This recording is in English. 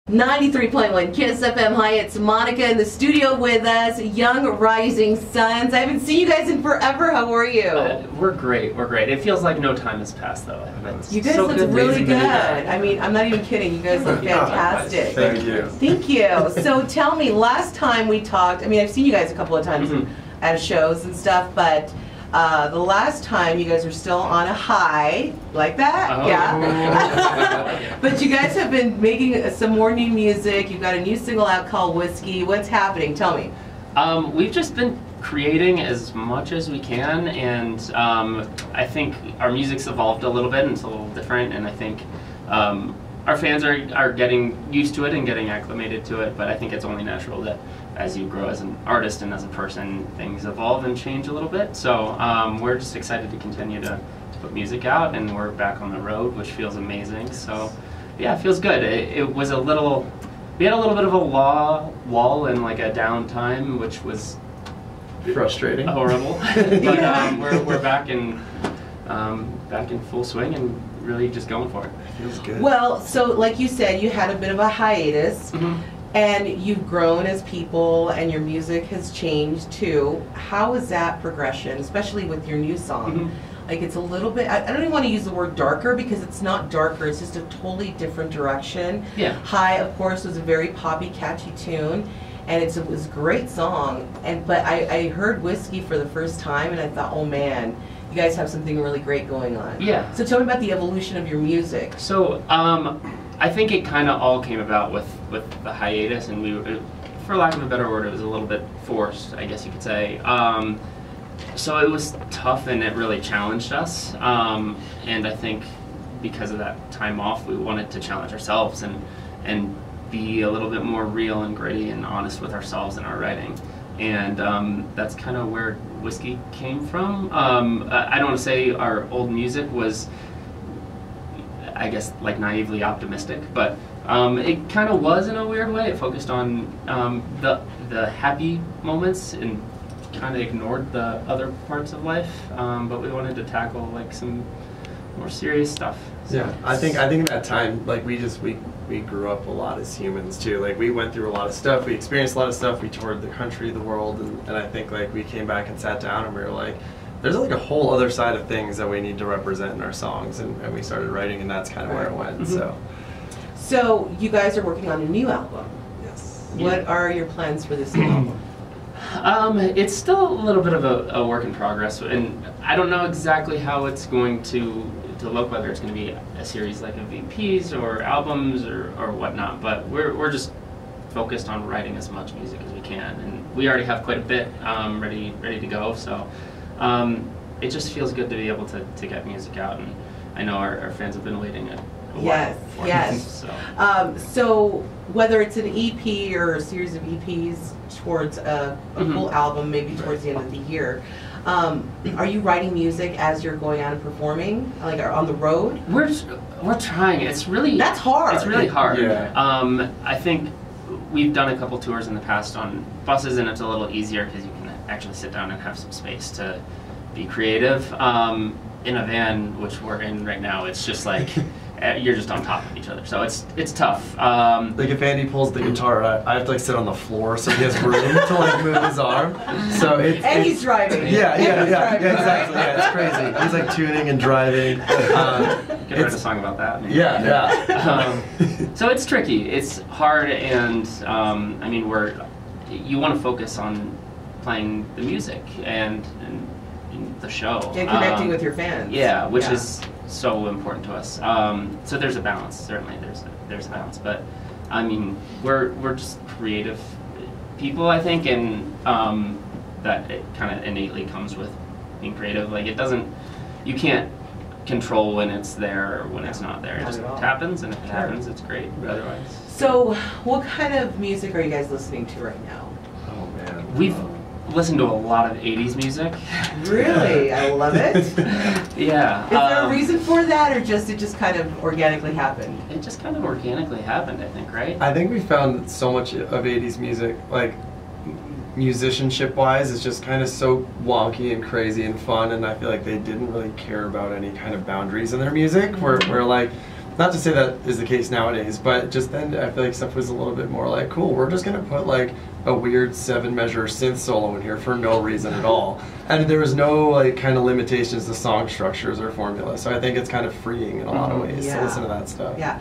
93.1 Kiss FM. Hi, it's Monica in the studio with us, Young Rising Suns. I haven't seen you guys in forever. How are you? We're great. We're great. It feels like no time has passed, though. You guys look really good. I mean, I'm not even kidding. You guys look fantastic. Thank you. Thank you. So tell me, last time we talked, I mean, I've seen you guys a couple of times at shows and stuff, but the last time you guys are still on a high, like that, yeah. But you guys have been making some more new music. You've got a new single out called Whiskey. What's happening? Tell me. We've just been creating as much as we can, and I think our music's evolved a little bit, and it's a little different, and I think our fans are getting used to it and getting acclimated to it, but I think it's only natural that as you grow as an artist and as a person, things evolve and change a little bit. So we're just excited to continue to put music out, and we're back on the road, which feels amazing. So yeah, it feels good. It was a little, we had a little bit of a wall and like a downtime, which was frustrating, horrible. But we're back in full swing and really just going for it. Feels good. Well, so like you said, you had a bit of a hiatus. And you've grown as people, and your music has changed too. How is that progression, especially with your new song? Like, it's a little bit, I don't even want to use the word darker, because it's not darker, it's just a totally different direction. Yeah. High, of course, was a very poppy, catchy tune, and it was a great song. But I heard Whiskey for the first time, and I thought, oh man, you guys have something really great going on. Yeah. So tell me about the evolution of your music. So, I think it kind of all came about with the hiatus, and for lack of a better word, it was a little bit forced, I guess you could say. So it was tough, and it really challenged us. And I think because of that time off, we wanted to challenge ourselves and be a little bit more real and gritty and honest with ourselves in our writing. And that's kind of where Whiskey came from. I don't want to say our old music was, I guess, like naively optimistic, but it kind of was in a weird way. It focused on the happy moments and kind of ignored the other parts of life. But we wanted to tackle like some more serious stuff. So. Yeah, I think at that time, like we grew up a lot as humans too. Like we went through a lot of stuff. We experienced a lot of stuff. We toured the country, the world, and I think like we came back and sat down and we were like, there's like a whole other side of things that we need to represent in our songs, and we started writing, and that's kind of where it went. So you guys are working on a new album. Yes. What are your plans for this new album? It's still a little bit of a work in progress, and I don't know exactly how it's going to look, whether it's going to be a series like of EPs or albums or whatnot, but we're just focused on writing as much music as we can, and we already have quite a bit ready to go, so it just feels good to be able to get music out, and I know our fans have been waiting a while for yes. It, so whether it's an EP or a series of EPs towards a full album, maybe towards the end of the year, are you writing music as you're going out and performing, like on the road? We're trying. It's really, that's hard. It's really hard. Yeah. I think we've done a couple tours in the past on buses, and it's a little easier because you can actually sit down and have some space to be creative. In a van, which we're in right now, it's just like you're just on top of each other, so it's tough. Like if Andy pulls the guitar, I have to like sit on the floor so he has room to like move his arm. So he's driving. Yeah, exactly. Yeah, it's crazy. He's like tuning and driving. Could write a song about that. Maybe. Yeah. So it's tricky. It's hard, and I mean, you want to focus on playing the music and the show and connecting with your fans. Yeah, which is so important to us. So there's a balance. Certainly, there's a balance. But I mean, we're just creative people, I think, and that it kind of innately comes with being creative. Like you can't control when it's there or when it's not there. It just happens, and if it happens, it's great. Otherwise. So, what kind of music are you guys listening to right now? Oh man, we've listened to a lot of 80s music. Really? I love it. Yeah. Is there a reason for that, or it just kind of organically happened? It just kind of organically happened, I think, right? I think we found that so much of 80s music, like musicianship wise, is just kind of so wonky and crazy and fun, and I feel like they didn't really care about any kind of boundaries in their music. Where like Not to say that is the case nowadays, but just then I feel like stuff was a little bit more like, cool, we're just gonna put like a weird 7-measure synth solo in here for no reason at all. And there was no like kind of limitations to song structures or formula. So I think it's kind of freeing in a lot of ways to listen to that stuff. Yeah.